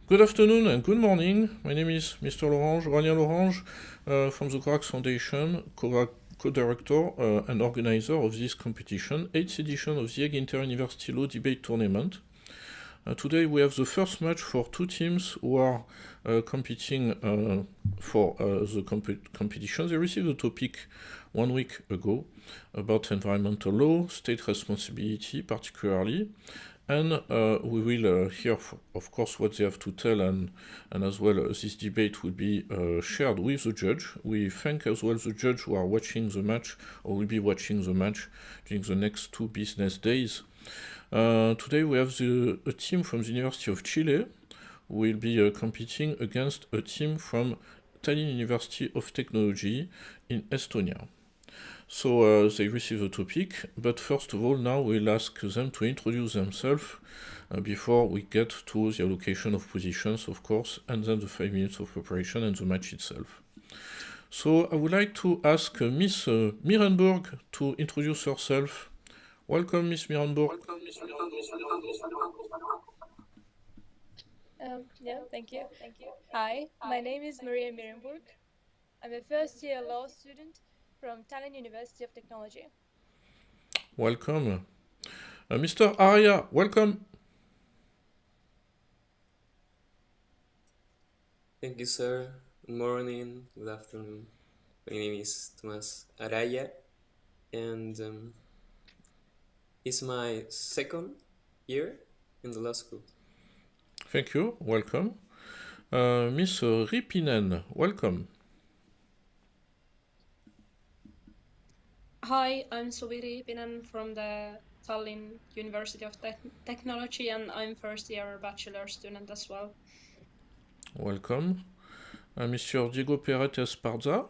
Good afternoon and good morning. My name is Mr. Lorange, Rania Lorange, from the Corax Foundation, co-director and organizer of this competition, 8th edition of the Hague Inter-University Law Debate Tournament. Today we have the first match for two teams who are competing for the competition. They received a topic 1 week ago about environmental law, state responsibility particularly, and we will hear, of course, what they have to tell, and as well this debate will be shared with the judge. We thank as well the judge who are watching the match, or will be watching the match during the next 2 business days. Today we have a team from the University of Chile who will be competing against a team from Tallinn University of Technology in Estonia. So they receive a topic, but first of all now we'll ask them to introduce themselves before we get to the allocation of positions, of course, and then the 5 minutes of preparation and the match itself. So I would like to ask Miss Mirenburg to introduce herself. Welcome, Miss Mirenburg. Yeah, thank you. Hi, my name is Maria Mirenburg. I'm a first-year law student from Tallinn University of Technology. Welcome. Mr. Arya, welcome. Thank you, sir. Good morning, good afternoon. My name is Tomas Araya, and it's my second year in the law school. Thank you, welcome. Miss Ripinen, welcome. Hi, I'm Suvi Riipinen from the Tallinn University of Technology, and I'm first-year bachelor student as well. Welcome. Mr. Diego Perez Esparza.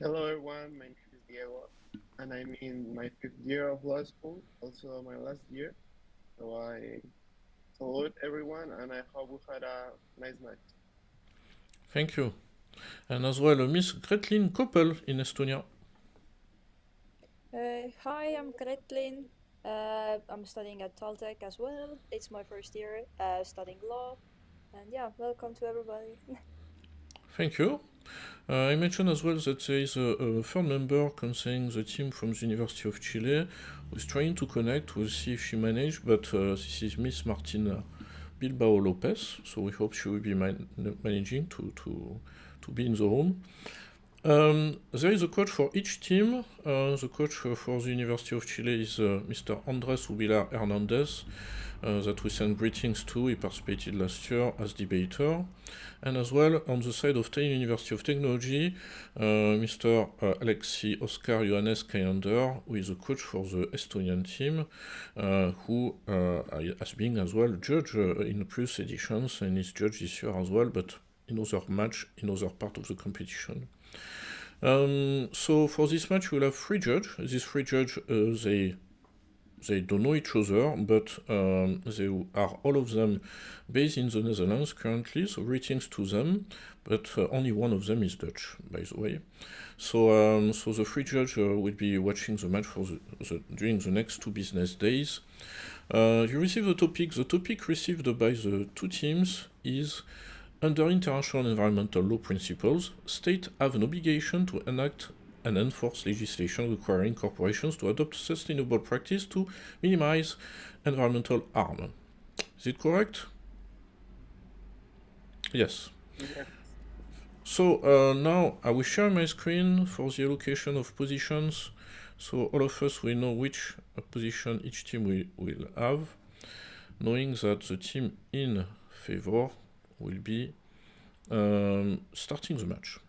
Hello everyone, my name is Diego, and I'm in my 5th year of law school, also my last year. So I salute everyone, and I hope we had a nice night. Thank you. And as well, Miss Gretlin Koppel in Estonia. Hi, I'm Gretlin. I'm studying at THIULDT as well. It's my first year studying law. And yeah, welcome to everybody. Thank you. I mentioned as well that there is a third member concerning the team from the University of Chile who is trying to connect. We'll see if she managed, but this is Miss Martina Bilbao Lopez, so we hope she will be managing to be in the room. There is a coach for each team. The coach for the University of Chile is Mr. Andres Ubilar Hernandez, that we send greetings to. He participated last year as debater. And as well, on the side of Tallinn University of Technology, Mr. Alexi Oscar Johannes Kayander, who is a coach for the Estonian team, who has been as well judge in previous editions, and is judge this year as well, but in other match, in other part of the competition. So for this match we'll have 3 judges. These 3 judges, they don't know each other, but they are all of them based in the Netherlands currently, so greetings to them, but only one of them is Dutch, by the way. So, so the 3 judges will be watching the match for during the next 2 business days. You receive the topic received by the 2 teams is: under international environmental law principles, states have an obligation to enact and enforce legislation requiring corporations to adopt sustainable practice to minimize environmental harm. Is it correct? Yes. Yeah. So now I will share my screen for the allocation of positions, so all of us will know which position each team will have, knowing that the team in favor will be starting the match.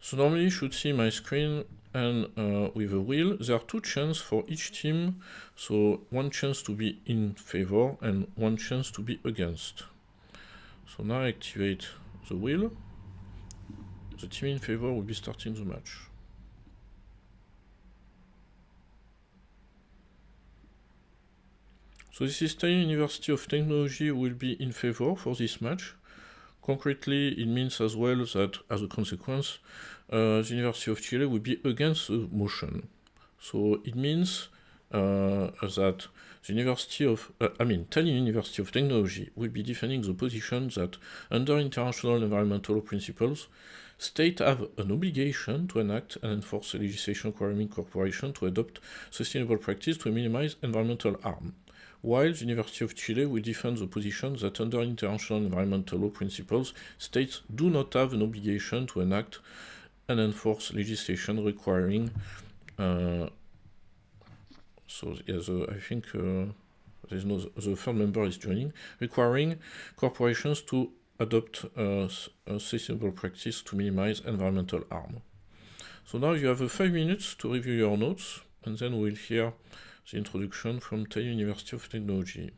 So normally you should see my screen, and with a wheel there are 2 chances for each team, so 1 chance to be in favor and 1 chance to be against. So now I activate the wheel. The team in favor will be starting the match. So this is Tallinn University of Technology will be in favor for this match. Concretely, it means as well that, as a consequence, the University of Chile will be against the motion. So it means that the Tallinn University of Technology will be defending the position that under international environmental principles, states have an obligation to enact and enforce legislation requiring corporations to adopt sustainable practice to minimize environmental harm, while the University of Chile will defend the position that under international environmental law principles, states do not have an obligation to enact and enforce legislation requiring I think there's no, the third member is joining, requiring corporations to adopt a sustainable practice to minimize environmental harm. So now you have 5 minutes to review your notes, and then we'll hear the introduction from Tallinn University of Technology.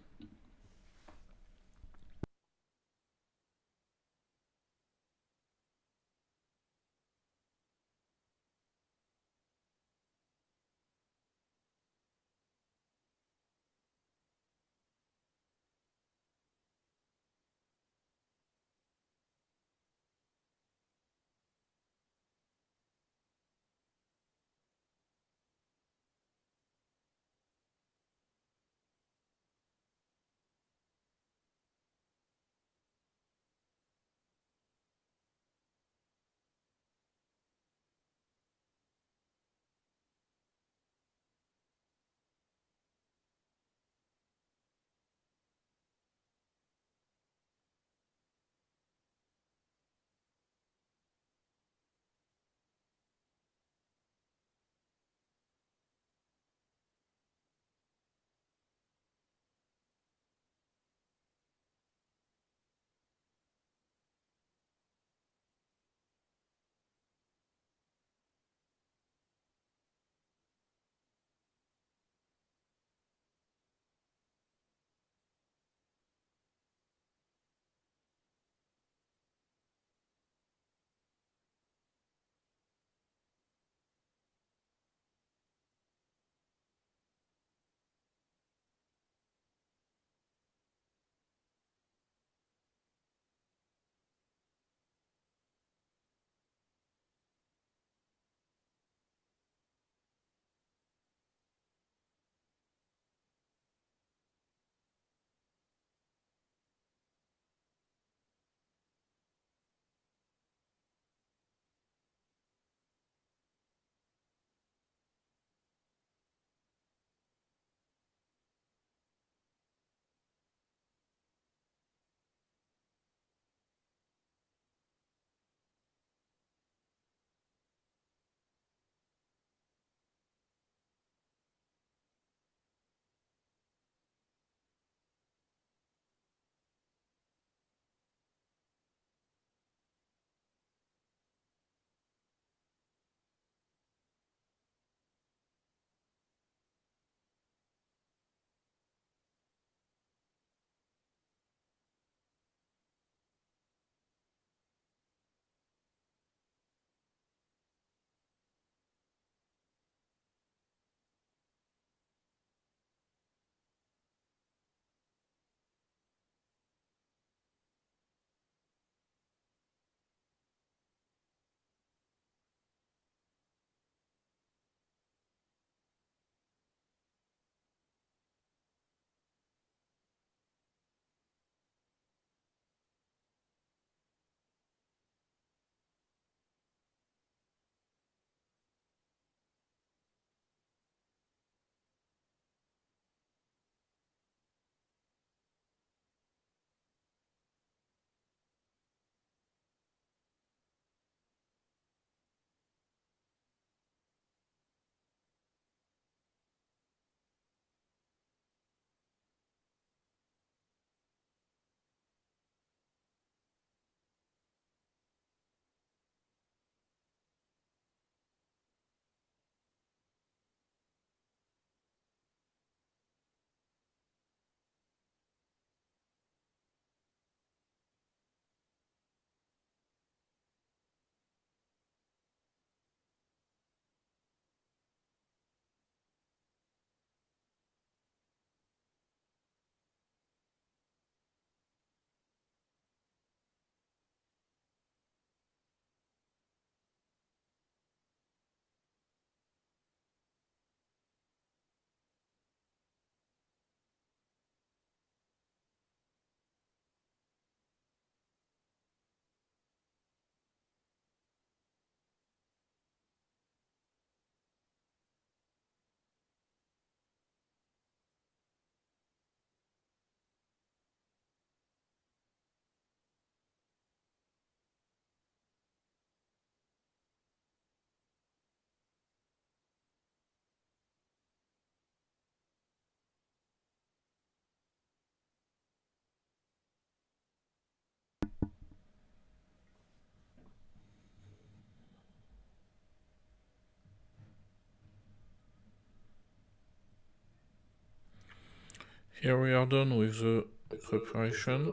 Here we are done with the preparation.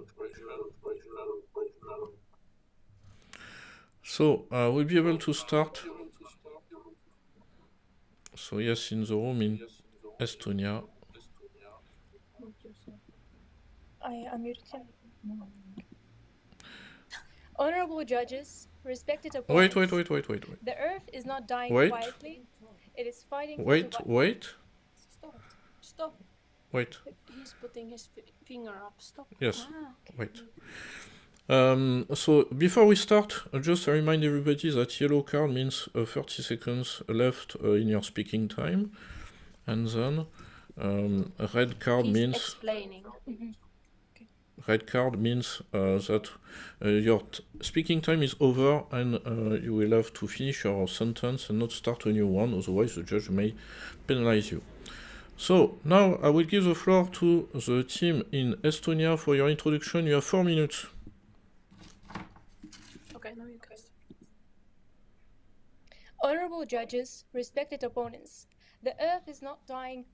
So we'll be able to start. So yes, in the room in Estonia. I unmuted him. Honorable judges, respected opponents. Wait. The Earth is not dying Wait. quietly. It is fighting for Wait. Stop. Wait. He's putting his finger up. Stop. Yes. Okay. Wait. So before we start, just remind everybody that yellow card means 30 seconds left in your speaking time, and then red card means explaining. red card means that your speaking time is over and you will have to finish your sentence and not start a new one, otherwise the judge may penalize you. So now I will give the floor to the team in Estonia for your introduction. You have 4 minutes. Okay, now you can. Honorable judges, respected opponents. The Earth is not dying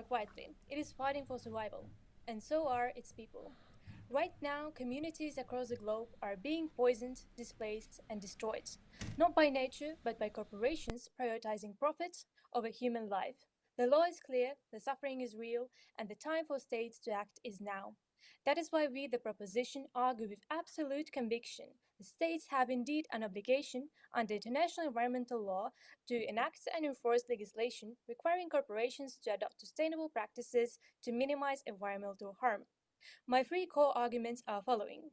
quietly. It is fighting for survival, and so are its people. Right now, communities across the globe are being poisoned, displaced, and destroyed, not by nature, but by corporations prioritizing profit over human life. The law is clear, the suffering is real, and the time for states to act is now. That is why we, the proposition, argue with absolute conviction. The states have indeed an obligation under international environmental law to enact and enforce legislation requiring corporations to adopt sustainable practices to minimize environmental harm. My three core arguments are following.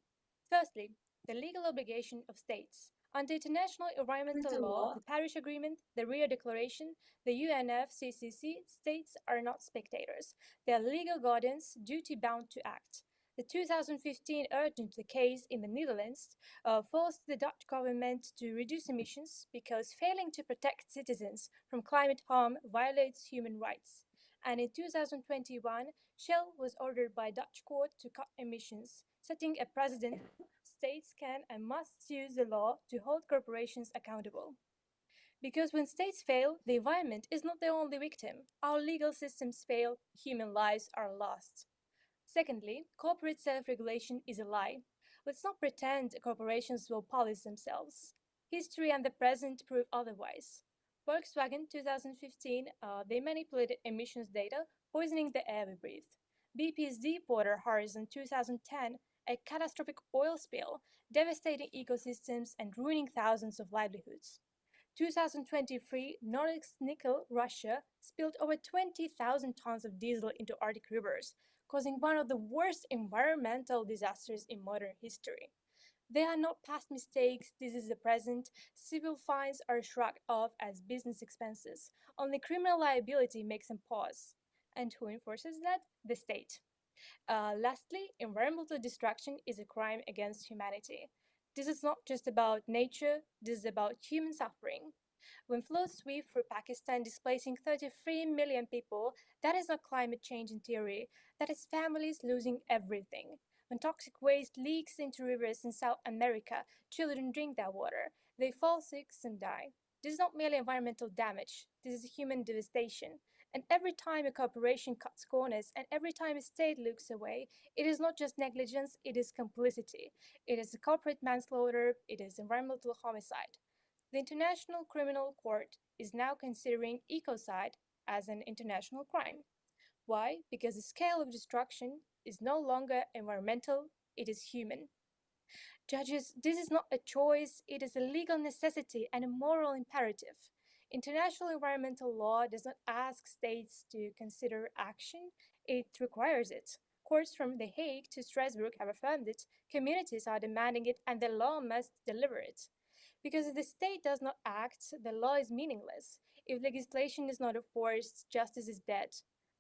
Firstly, the legal obligation of states. Under international environmental law, the Paris Agreement, the Rio Declaration, the UNFCCC, states are not spectators. They are legal guardians, duty-bound to act. The 2015 urgent case in the Netherlands forced the Dutch government to reduce emissions because failing to protect citizens from climate harm violates human rights. And in 2021, Shell was ordered by Dutch court to cut emissions, setting a precedent. States can and must use the law to hold corporations accountable. Because when states fail, the environment is not the only victim. Our legal systems fail, human lives are lost. Secondly, corporate self-regulation is a lie. Let's not pretend corporations will police themselves. History and the present prove otherwise. Volkswagen 2015, they manipulated emissions data, poisoning the air we breathe. BP's Deepwater Horizon 2010, a catastrophic oil spill, devastating ecosystems and ruining thousands of livelihoods. 2023, Norilsk Nickel, Russia, spilled over 20,000 tons of diesel into Arctic rivers, causing one of the worst environmental disasters in modern history. They are not past mistakes, this is the present. Civil fines are shrugged off as business expenses. Only criminal liability makes them pause. And who enforces that? The state. Lastly, environmental destruction is a crime against humanity. This is not just about nature, this is about human suffering. When floods sweep through Pakistan, displacing 33 million people, that is not climate change in theory, that is families losing everything. When toxic waste leaks into rivers in South America, children drink that water. They fall sick and die. This is not merely environmental damage, this is human devastation. And every time a corporation cuts corners and every time a state looks away, it is not just negligence, it is complicity. It is a corporate manslaughter, it is environmental homicide. The International Criminal Court is now considering ecocide as an international crime. Why? Because the scale of destruction is no longer environmental, it is human. Judges, this is not a choice, it is a legal necessity and a moral imperative. International environmental law does not ask states to consider action, it requires it. Courts from The Hague to Strasbourg have affirmed it, communities are demanding it, and the law must deliver it. Because if the state does not act, the law is meaningless. If legislation is not enforced, justice is dead.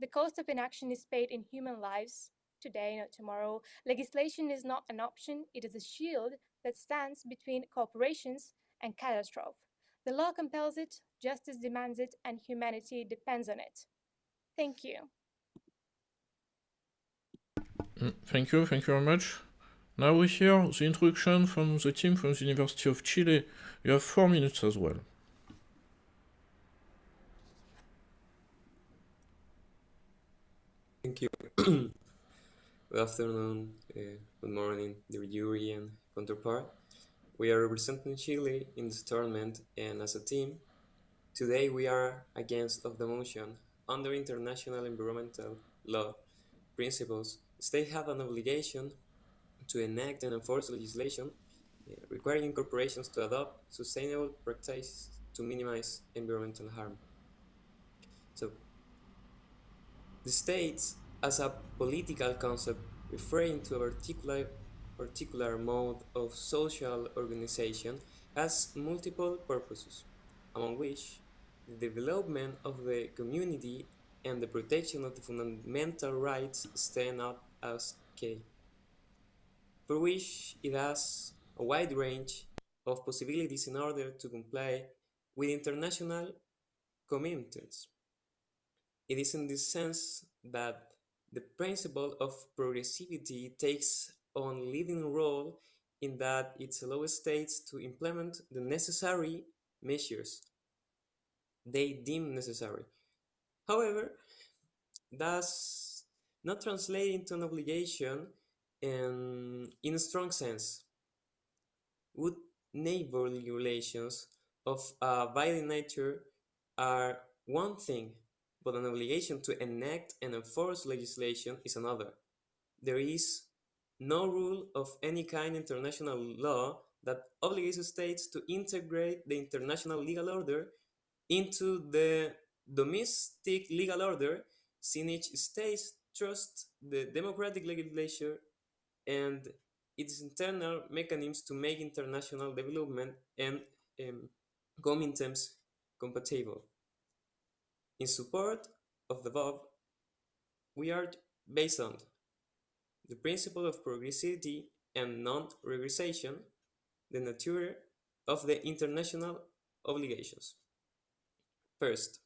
The cost of inaction is paid in human lives. Today, not tomorrow. Legislation is not an option, it is a shield that stands between corporations and catastrophe. The law compels it, justice demands it, and humanity depends on it. Thank you. Thank you very much. Now we hear the introduction from the team from the University of Chile. You have 4 minutes as well. Thank you. Good afternoon, good morning, dear Yuri and counterpart. We are representing Chile in this tournament, and as a team, today we are against of the motion. Under international environmental law principles, states have an obligation to enact and enforce legislation requiring corporations to adopt sustainable practices to minimize environmental harm. So, the states, as a political concept referring to a particular mode of social organization, has multiple purposes, among which the development of the community and the protection of the fundamental rights stand out as key, for which it has a wide range of possibilities in order to comply with international commitments. It is in this sense that the principle of progressivity takes on leading role in that it allows states to implement the necessary measures they deem necessary. However, does not translate into an obligation in a strong sense. Good neighborly relations of a violent nature are one thing, but an obligation to enact and enforce legislation is another. There is no rule of any kind in international law that obligates states to integrate the international legal order into the domestic legal order, since each state trusts the democratic legislature and its internal mechanisms to make international development and um, commitments compatible. In support of the above, we are based on the principle of progressivity and non-regression, the nature of the international obligations. First,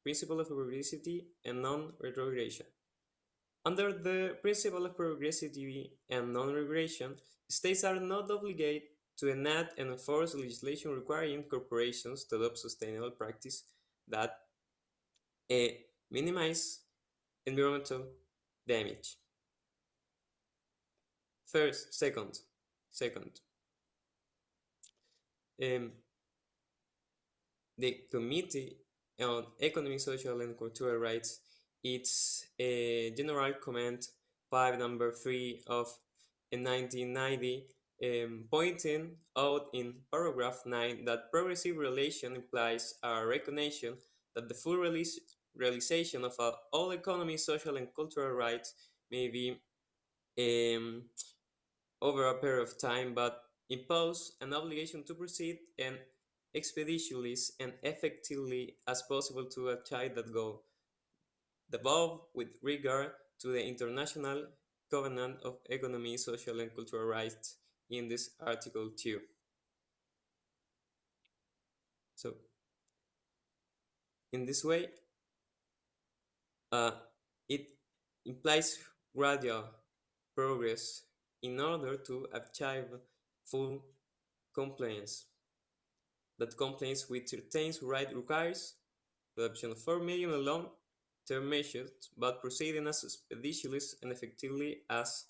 principle of progressivity and non-retrogression. Under the principle of progressivity and non-regression, states are not obligated to enact and enforce legislation requiring corporations to adopt sustainable practice that uh, minimize environmental damage. Second, um, the Committee on Economic, Social, and Cultural Rights, its General Comment 5 number 3 of 1990, pointing out in paragraph 9 that progressive relation implies a recognition that the full realization of all economic, social, and cultural rights may be um, over a period of time, but impose an obligation to proceed and expeditiously and effectively as possible to achieve that goal. The above with regard to the International Covenant of Economic, Social, and Cultural Rights in this Article 2. So, in this way, it implies gradual progress in order to achieve full compliance. That compliance with certain right requires the adoption of 4 medium and long-term measures, but proceeding as expeditiously and effectively as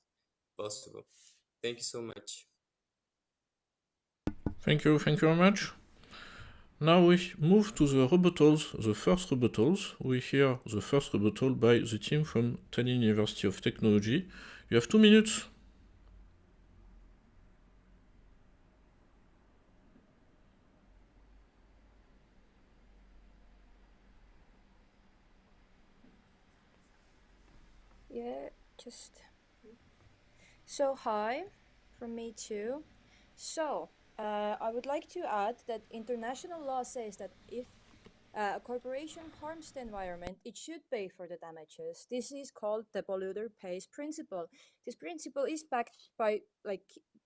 possible. Thank you so much. Thank you very much. Now we move to the rebuttals, the first rebuttals. We hear the first rebuttal by the team from Tallinn University of Technology. You have 2 minutes. Yeah, just. So, hi from me too. So, I would like to add that international law says that if a corporation harms the environment, it should pay for the damages. This is called the polluter pays principle. This principle is backed by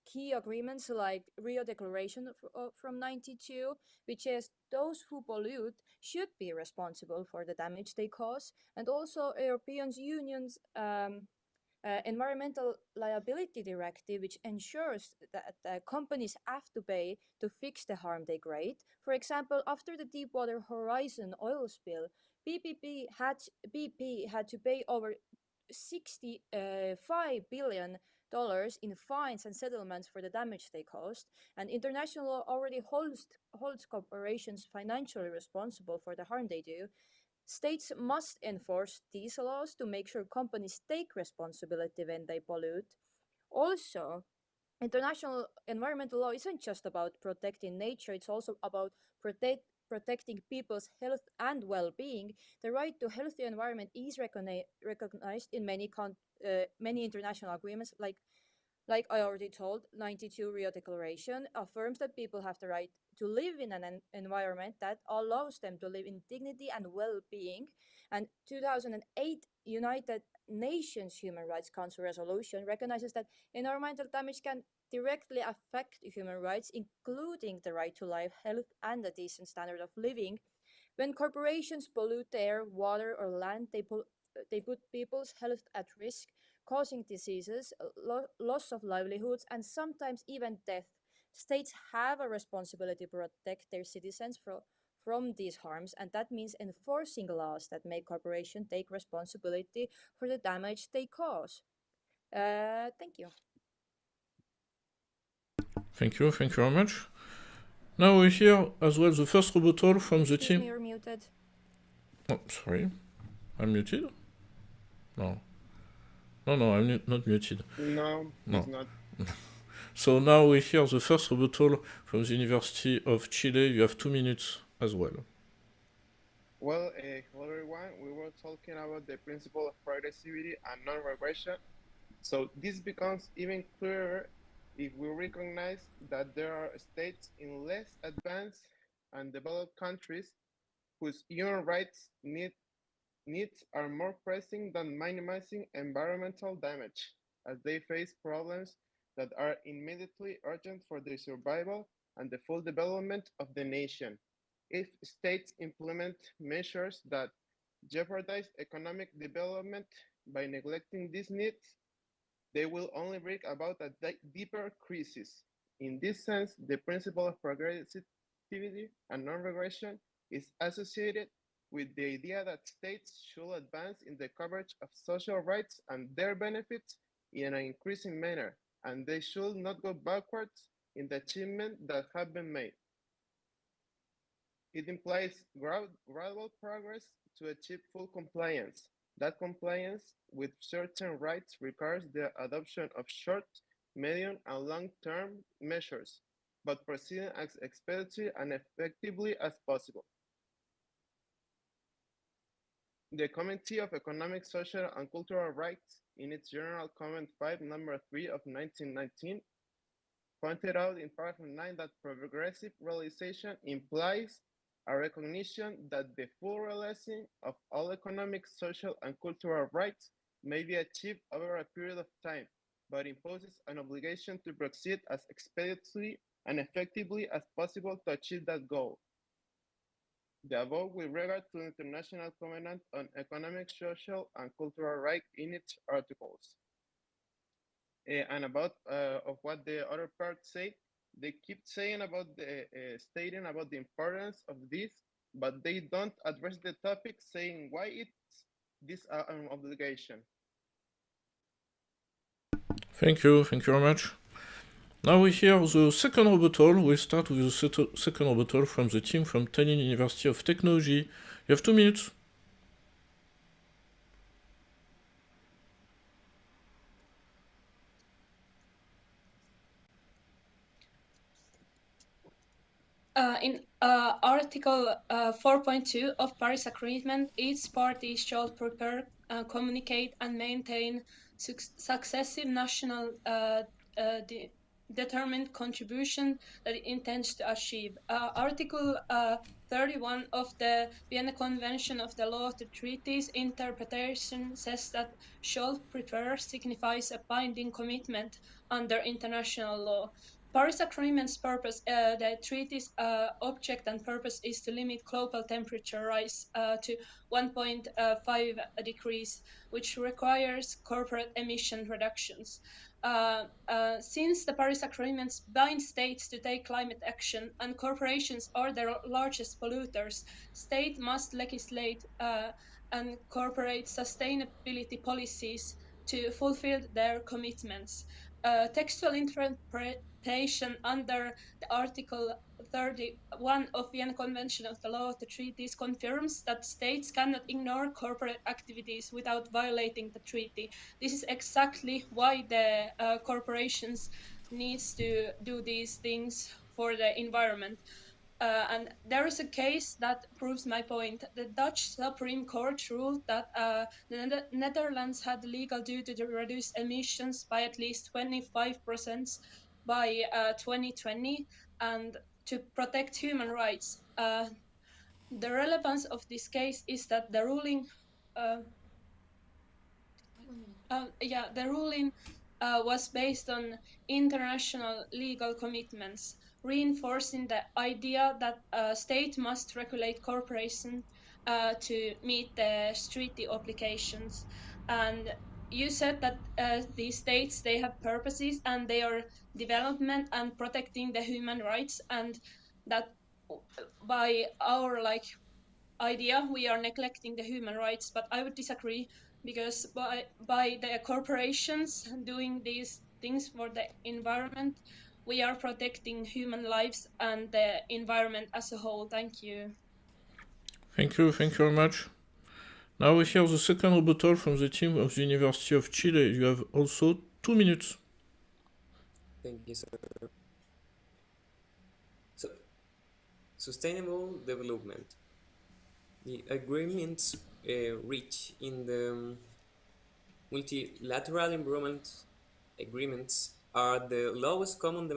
key agreements like Rio Declaration from 92, which says those who pollute should be responsible for the damage they cause, and also European Union's Environmental Liability Directive, which ensures that companies have to pay to fix the harm they create. For example, after the Deepwater Horizon oil spill, BP had to pay over $65 billion in fines and settlements for the damage they caused, and international law already holds corporations financially responsible for the harm they do. States must enforce these laws to make sure companies take responsibility when they pollute. Also, international environmental law isn't just about protecting nature, it's also about protecting people's health and well-being. The right to healthy environment is recognized in many international agreements, like I already told, 92 Rio Declaration affirms that people have the right to live in an environment that allows them to live in dignity and well-being. And 2008 United Nations Human Rights Council resolution recognizes that environmental damage can directly affect human rights, including the right to life, health, and a decent standard of living. When corporations pollute air, water, or land, they put people's health at risk, causing diseases, loss of livelihoods, and sometimes even death. States have a responsibility to protect their citizens from these harms, and that means enforcing laws that make corporations take responsibility for the damage they cause. Thank you. Thank you very much. Now we hear as well the first rebuttal from the Excuse me, team. you're muted. Oh, sorry. I'm muted? No. No, I'm not muted. No, No. it's not. So now we hear the first rebuttal from the University of Chile. You have 2 minutes as well. Well, hello everyone. We were talking about the principle of progressivity and non-regression. So this becomes even clearer if we recognize that there are states in less advanced and developed countries whose human rights needs are more pressing than minimizing environmental damage, as they face problems that are immediately urgent for their survival and the full development of the nation. If states implement measures that jeopardize economic development by neglecting these needs, they will only bring about a deeper crisis. In this sense, the principle of progressivity and non-regression is associated with the idea that states should advance in the coverage of social rights and their benefits in an increasing manner, and they should not go backwards in the achievement that have been made. It implies gradual progress to achieve full compliance. That compliance with certain rights requires the adoption of short, medium, and long-term measures, but proceeding as expeditiously and effectively as possible. The Committee of Economic, Social, and Cultural Rights, in its General Comment 5, number 3 of 1919, pointed out in paragraph 9 that progressive realization implies a recognition that the full realizing of all economic, social, and cultural rights may be achieved over a period of time, but imposes an obligation to proceed as expeditiously and effectively as possible to achieve that goal. The above with regard to the International Covenant on Economic, Social, and Cultural Rights in its articles. And about of what the other part say, they keep saying about the stating about the importance of this, but they don't address the topic, saying why it's this an obligation. Thank you very much. Now we hear the second rebuttal. We start with the second rebuttal from the team from Tallinn University of Technology. You have 2 minutes. In Article 4.2 of Paris Agreement, each party shall prepare, communicate, and maintain successive national determined contribution that it intends to achieve. Article 31 of the Vienna Convention of the Law of the Treaties interpretation says that shall prepare signifies a binding commitment under international law. Paris Agreement's purpose, the treaty's object and purpose is to limit global temperature rise to 1.5 degrees, which requires corporate emission reductions. Since the Paris Agreement binds states to take climate action and corporations are the largest polluters, state must legislate and corporate sustainability policies to fulfill their commitments. Textual interpretation under the Article 31 of Vienna Convention of the Law of the Treaties confirms that states cannot ignore corporate activities without violating the treaty. This is exactly why the corporations needs to do these things for the environment. And there is a case that proves my point. The Dutch Supreme Court ruled that the Netherlands had the legal duty to reduce emissions by at least 25% by 2020 and to protect human rights. The relevance of this case is that the ruling uh, the ruling was based on international legal commitments, reinforcing the idea that a state must regulate corporations to meet the treaty obligations. And you said that these states they have purposes and they are development and protecting the human rights, and that by our idea we are neglecting the human rights, but I would disagree because by the corporations doing these things for the environment we are protecting human lives and the environment as a whole. Thank you. Thank you very much. Now we hear the second rebuttal from the team of the University of Chile. You have also 2 minutes. Thank you, sir. So, sustainable development. The agreements reached in the multilateral environment agreements are the lowest common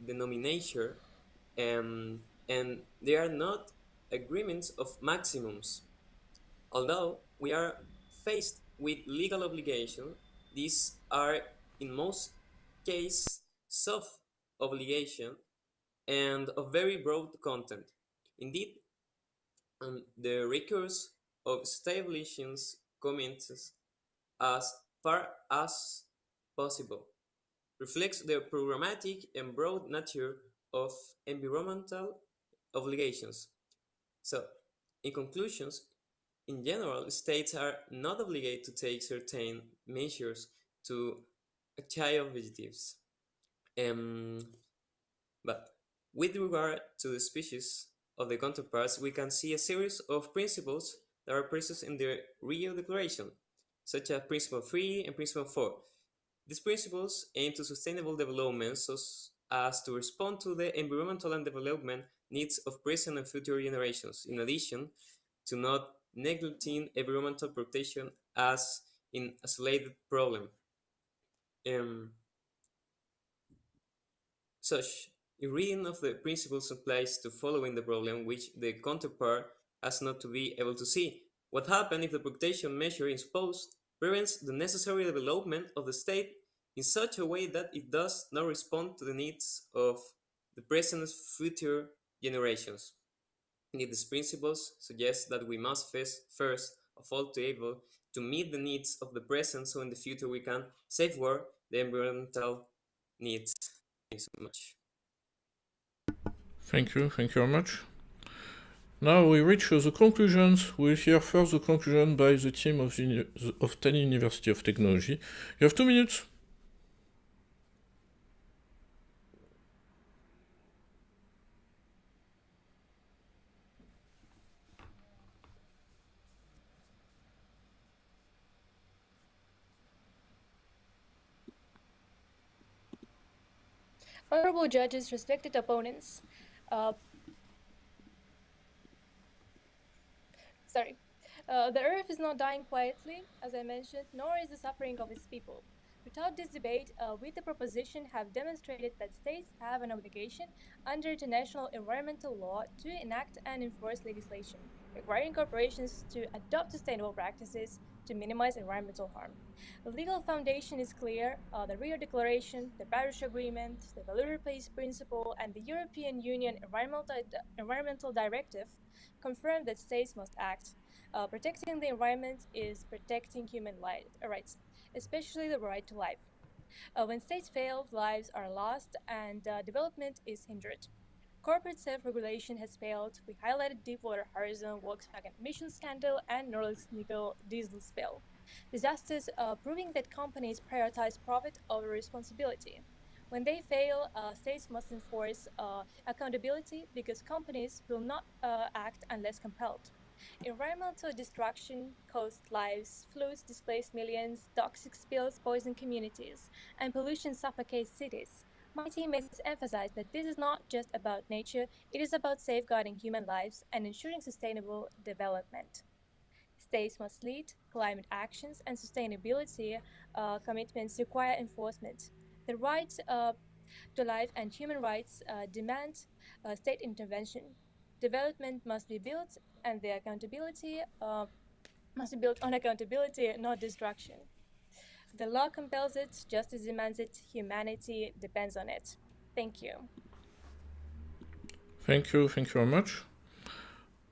denominator, and they are not agreements of maximums. Although we are faced with legal obligations, these are in most cases soft obligation and of very broad content. Indeed, the recourse of establishing commitments as far as possible reflects the programmatic and broad nature of environmental obligations. So, in conclusions, in general, states are not obligated to take certain measures to achieve objectives. But with regard to the species of the counterparts, we can see a series of principles that are present in the Rio Declaration, such as Principle 3 and Principle 4. These principles aim to sustainable development so as to respond to the environmental and development needs of present and future generations, in addition to not neglecting environmental protection as an isolated problem. Such a reading of the principles applies to following the problem which the counterpart has not to be able to see. What happens if the protection measure imposed prevents the necessary development of the state in such a way that it does not respond to the needs of the present and future generations? These principles suggest that we must first of all be able to meet the needs of the present so in the future we can safeguard the environmental needs. Thanks so much. Thank you very much. Now we reach the conclusions. We'll hear first the conclusion by the team of Tallinn University of Technology. You have 2 minutes. Honorable judges, respected opponents. The earth is not dying quietly, as I mentioned, nor is the suffering of its people. Without this debate, we the proposition have demonstrated that states have an obligation under international environmental law to enact and enforce legislation requiring corporations to adopt sustainable practices to minimize environmental harm. The legal foundation is clear. The Rio Declaration, the Paris Agreement, the Value Place Principle, and the European Union Environmental Directive confirm that states must act. Protecting the environment is protecting human rights, especially the right to life. When states fail, lives are lost and development is hindered. Corporate self-regulation has failed. We highlighted Deepwater Horizon, Volkswagen emission scandal, and Norilsk nickel diesel spill. Disasters proving that companies prioritize profit over responsibility. When they fail, states must enforce accountability because companies will not act unless compelled. Environmental destruction cost lives, floods displace millions, toxic spills poison communities, and pollution suffocates cities. My teammates emphasize that this is not just about nature, it is about safeguarding human lives and ensuring sustainable development. States must lead, climate actions and sustainability commitments require enforcement. The right to life and human rights demand state intervention. Development must be built, and the accountability must be built on accountability, not destruction. The law compels it, justice demands it, humanity depends on it. Thank you. Thank you very much.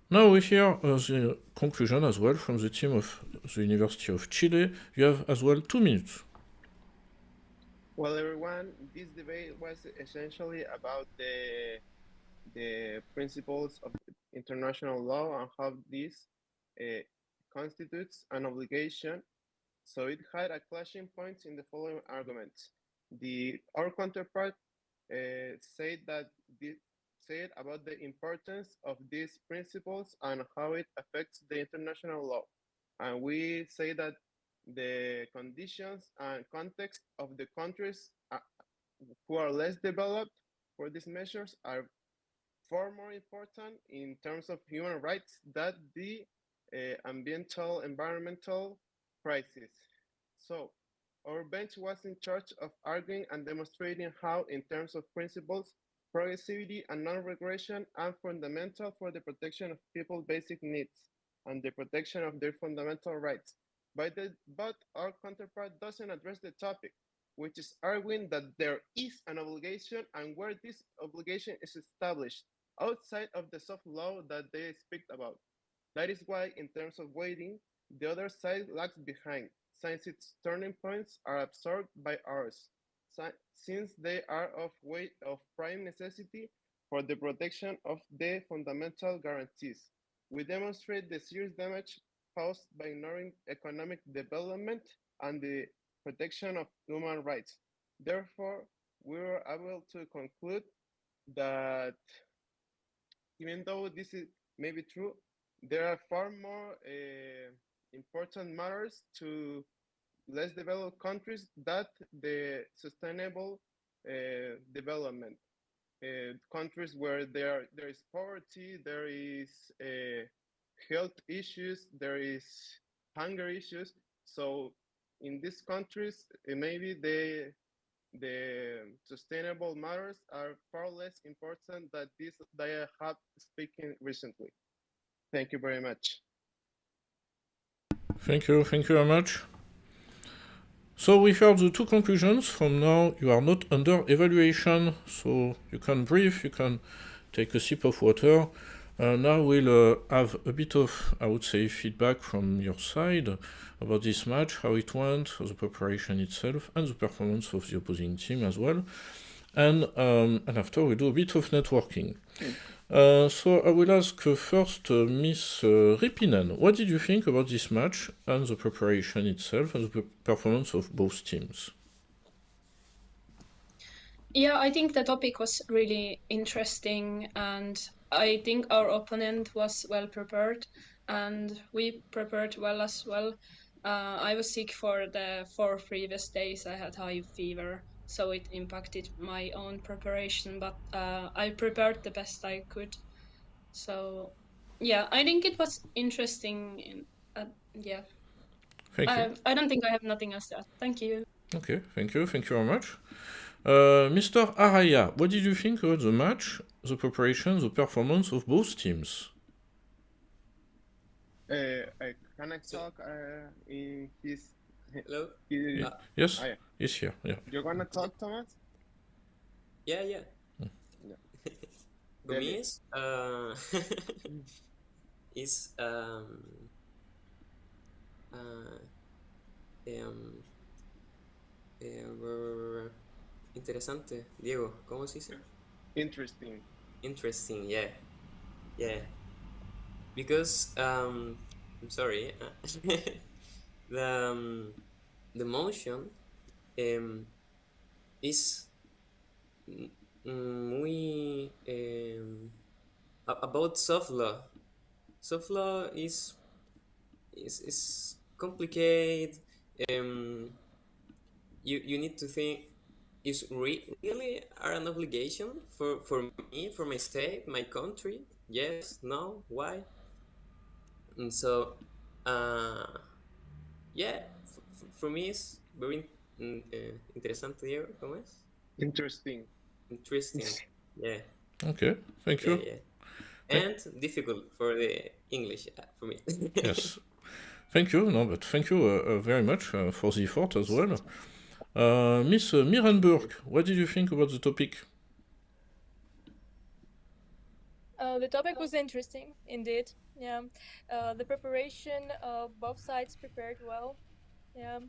Now we hear the conclusion as well from the team of the University of Chile. You have as well 2 minutes. Well, everyone, this debate was essentially about the principles of international law and how this constitutes an obligation. So it had a clashing point in the following arguments. Our counterpart said about the importance of these principles and how it affects the international law. And we say that the conditions and context of the countries who are less developed for these measures are far more important in terms of human rights than the environmental crisis. So our bench was in charge of arguing and demonstrating how, in terms of principles, progressivity and non-regression are fundamental for the protection of people's basic needs and the protection of their fundamental rights. But our counterpart doesn't address the topic, which is arguing that there is an obligation and where this obligation is established outside of the soft law that they speak about. That is why, in terms of weighting, the other side lags behind, since its turning points are absorbed by ours, since they are of prime necessity for the protection of the fundamental guarantees. We demonstrate the serious damage caused by ignoring economic development and the protection of human rights. Therefore, we were able to conclude that even though this is maybe true, there are far more important matters to less developed countries that the sustainable development. Countries where there is poverty, there is health issues, there is hunger issues. So in these countries, maybe the sustainable matters are far less important than this that I have speaking recently. Thank you very much. Thank you very much. So we heard the 2 conclusions. From now, you are not under evaluation, so you can breathe, you can take a sip of water. Now we'll have a bit of, I would say, feedback from your side about this match, how it went, the preparation itself, and the performance of the opposing team as well. And after we do a bit of networking. So I will ask first Miss Ripinen, what did you think about this match and the preparation itself and the performance of both teams? Yeah, I think the topic was really interesting, and I think our opponent was well prepared, and we prepared well as well. I was sick for the 4 previous days. I had high fever, so it impacted my own preparation, but I prepared the best I could. So, yeah, I think it was interesting. Yeah, Thank you. I don't think I have nothing else to add. Thank you. Okay, thank you very much. Mr. Araya, what did you think about the match, the preparation, the performance of both teams? Can I talk in his? Hello? Yes, yeah. he's here. Yeah. You're gonna talk, Thomas? Yeah. Yeah. Gomis is interesante. Diego, ¿cómo se dice? Interesting. interesting. Yeah, yeah. Because I'm sorry. The the motion um is muy about soft law. Soft law is complicated. Um, you need to think, is really are an obligation for me, for my state, my country? Yes, no, why? And so, uh, yeah, for me it's very interesante, Diego. ¿Cómo es? Interesting. Interesting. Yeah, Okay, thank yeah, you. yeah. Thank- And difficult for the English for me. yes, thank you. No, but thank you very much for the effort as well. Miss Mirenburg, what did you think about the topic? The topic was interesting, indeed. Yeah, the preparation, both sides prepared well. Yeah,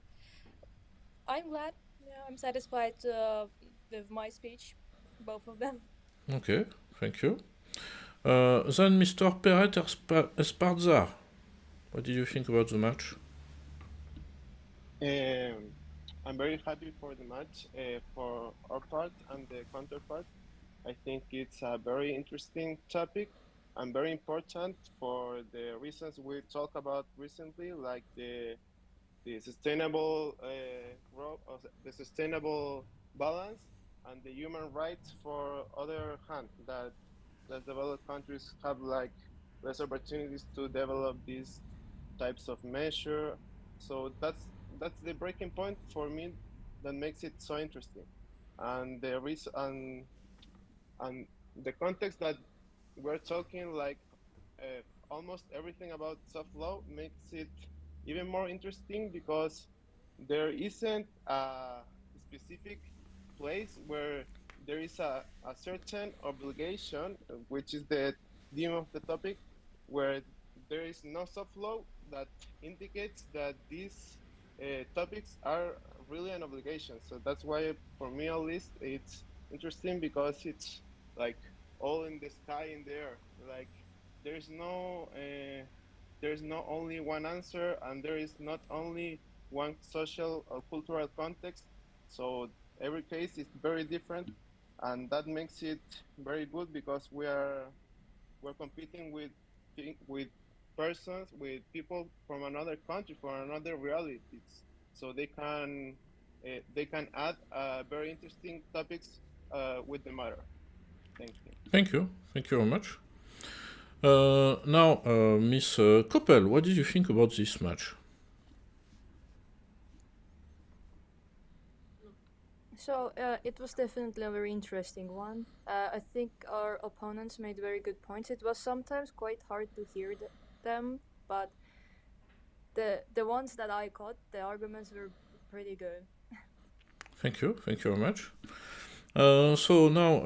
I'm glad. Yeah, I'm satisfied with my speech, both of them. Okay, thank you. Then Mr. Peret Esparza, what did you think about the match? I'm very happy for the match for our part and the counterpart. I think it's a very interesting topic and very important for the reasons we talked about recently, like the sustainable growth, the sustainable balance, and the human rights. For other hand, that less developed countries have like less opportunities to develop these types of measure. So that's the breaking point for me that makes it so interesting, and the reason and the context that we're talking, like almost everything about soft law makes it even more interesting, because there isn't a specific place where there is a certain obligation, which is the theme of the topic, where there is no soft law that indicates that these topics are really an obligation. So that's why, for me at least, it's interesting, because it's like all in the sky, in the air. Like there's no there's not only one answer, and there is not only one social or cultural context. So every case is very different, and that makes it very good, because we're competing with persons, with people from another country, from another realities. So they can add very interesting topics with the matter. Thank you. Thank you very much. Now, Miss Koppel, what did you think about this match? So it was definitely a very interesting one. I think our opponents made very good points. It was sometimes quite hard to hear them, but the ones that I caught, the arguments were pretty good. Thank you very much. So now,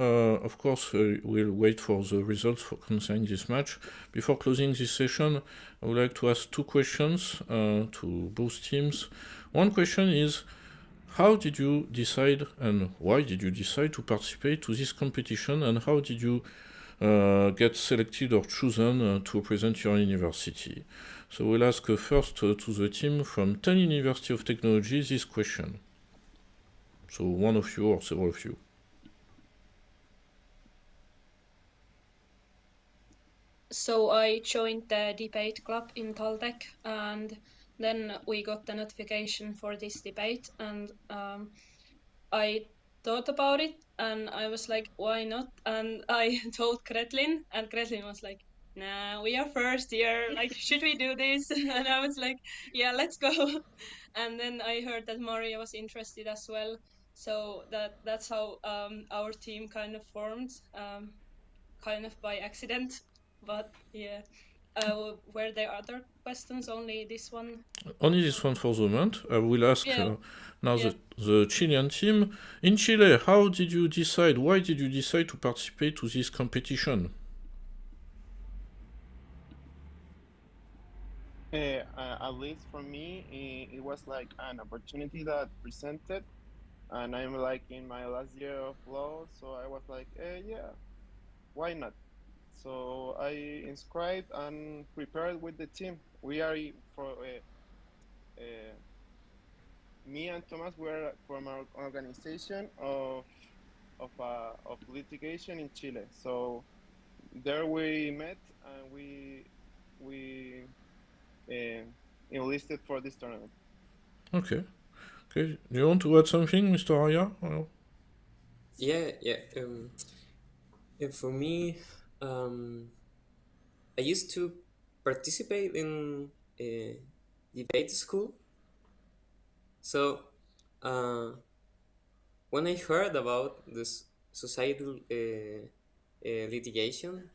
of course, we'll wait for the results concerning this match. Before closing this session, I would like to ask two questions to both teams. One question is, how did you decide and why did you decide to participate to this competition, and how did you get selected or chosen to represent your university? So we'll ask first to the team from Tallinn University of Technology this question. So one of you or several of you. So I joined the debate club in THIULDT, and then we got the notification for this debate, and I thought about it, and I was like, why not? And I told Gretlin, and Gretlin was like, nah, we are first year, like, should we do this? And I was like, yeah, let's go. And then I heard that Maria was interested as well, so that's how our team kind of formed, kind of by accident. But yeah, were there other questions? Only this one? Only this one for the moment. I will ask Yeah, now yeah. the Chilean team. In Chile, how did you decide, why did you decide to participate to this competition? At least for me, it was like an opportunity that presented, and I'm like in my last year of law, so I was like, yeah, why not? So I inscribed and prepared with the team. We are me and Thomas were from our organization of litigation in Chile. So there we met and we enlisted for this tournament. Okay. Okay. Do you want to add something, Mr. Arya? Yeah, yeah. For me, I used to participate in debate school. So when I heard about this societal litigation,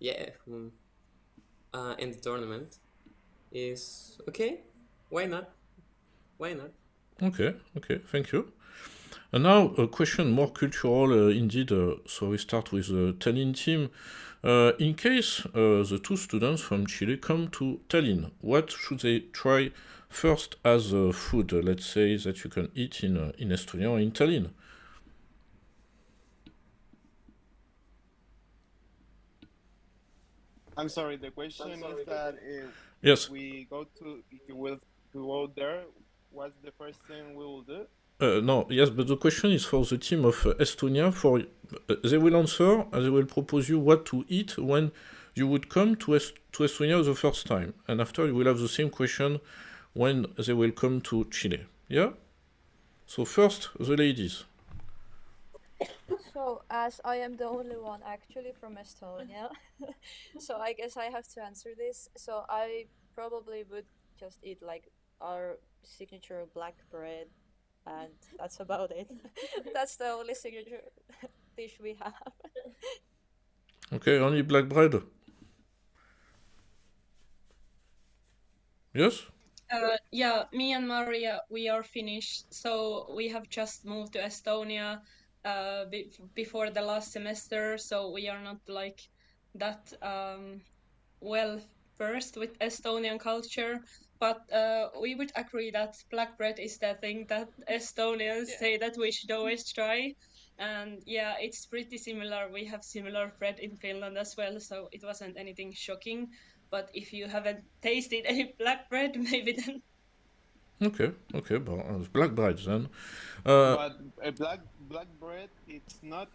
yeah, and the tournament is okay. Why not? Why not? Okay. Okay. Thank you. And now a question more cultural indeed. So we start with the Tallinn team. In case the two students from Chile come to Tallinn, what should they try first as food? Let's say that you can eat in Estonia or in Tallinn. I'm sorry. The question is that if Yes. we go to if you will to go there, what's the first thing we will do? No, yes, but the question is for the team of Estonia. They will answer and they will propose you what to eat when you would come to Estonia the first time, and after you will have the same question when they will come to Chile. Yeah. So first, the ladies. So, as I am the only one actually from Estonia, so I guess I have to answer this. So, I probably would just eat like our signature black bread, and that's about it. That's the only signature dish we have. Okay, only black bread. Yes. Yeah, me and Maria, we are Finnish, so we have just moved to Estonia before the last semester, so we are not like that well versed with Estonian culture. But we would agree that black bread is the thing that Estonians say that we should always try. And yeah, it's pretty similar. We have similar bread in Finland as well, so it wasn't anything shocking. But if you haven't tasted any black bread, maybe then. Okay, okay, but black bread then. But a black bread, it's not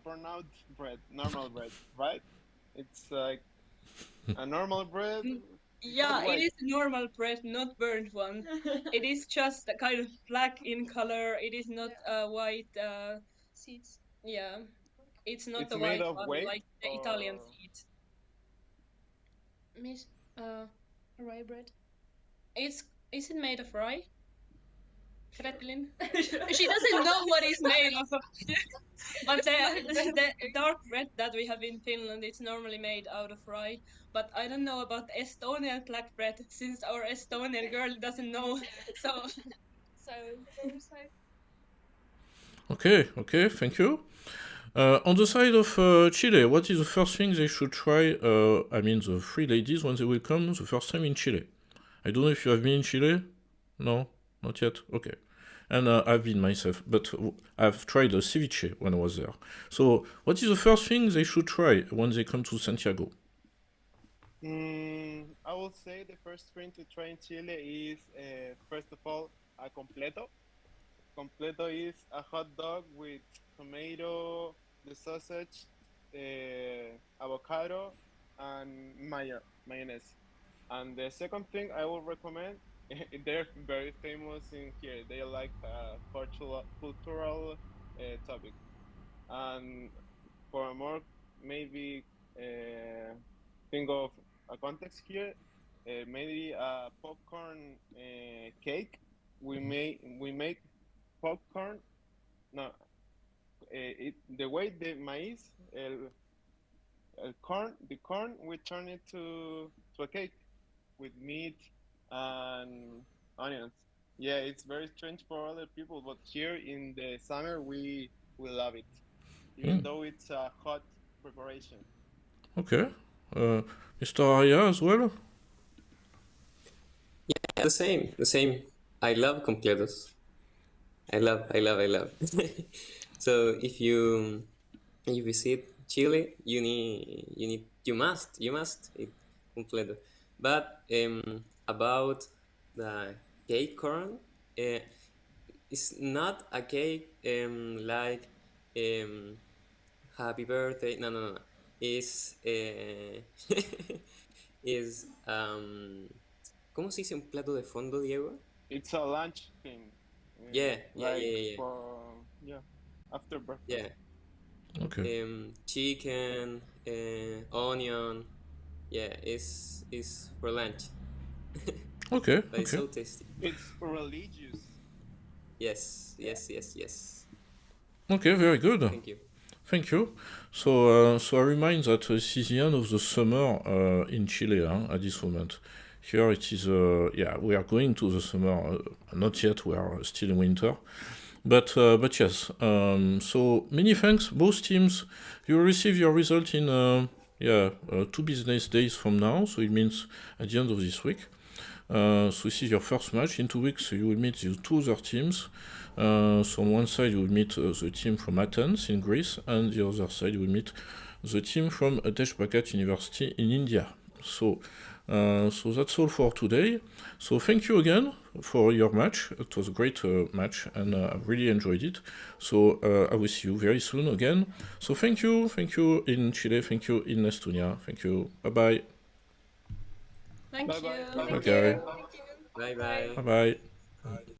burnout bread, normal bread, right? It's like a normal bread. Yeah, it white. is normal bread, not burnt one. It is just a kind of black in color. It is not a white seeds. Yeah, it's not It's a made white of one wheat like the Italian or seeds. Miss, rye bread. It's is it made of rye? Gretelin. She doesn't know what it's made of. But the dark bread that we have in Finland, it's normally made out of rye. But I don't know about Estonian black bread, since our Estonian girl doesn't know. So, Okay, okay, thank you. On the side of Chile, what is the first thing they should try? I mean, the three ladies when they will come the first time in Chile. I don't know if you have been in Chile. No, not yet. Okay. And I've been myself, but I've tried a ceviche when I was there. So, what is the first thing they should try when they come to Santiago? I will say the first thing to try in Chile is first of all a completo. Completo is a hot dog with tomato, the sausage, avocado, and mayonnaise. And the second thing I will recommend, they're very famous in here. They like cultural topic. And for a more maybe think of a context here, maybe a popcorn cake. We make popcorn. No, the way the maize, the corn, we turn it to a cake with meat and onions. Yeah, it's very strange for other people, but here in the summer we love it, even though it's a hot preparation. Okay. Mr. Arya as well? Yeah, the same, the same. I love completos. I love. So if you visit Chile, you must eat completo. But about the cake corn, it's not a cake like happy birthday. No, no, no, no. It's is ¿cómo se dice un plato de fondo, Diego? It's a lunch thing. Yeah, yeah, Like yeah, yeah, for after breakfast. yeah. Okay. Chicken, onion. Yeah, it's for lunch. Okay. But it's Okay. so tasty. It's religious. Yes, yes, yes, yes. Okay. Very good. Thank you. Thank you. So I remind that this is the end of the summer in Chile at this moment. Here it is. We are going to the summer. Not yet. We are still in winter. But yes. So many thanks, both teams. You will receive your result in 2 business days from now. So it means at the end of this week. So this is your first match. In 2 weeks, you will meet the 2 other teams. So on one side, you will meet the team from Athens in Greece, and the other side, you will meet the team from Teshbakat University in India. So that's all for today. So thank you again for your match. It was a great match, and I really enjoyed it. So I will see you very soon again. So thank you in Chile, thank you in Estonia, thank you. Bye bye. Thank Bye-bye. you. Bye-bye. Thank Okay. you. Bye bye. Bye bye.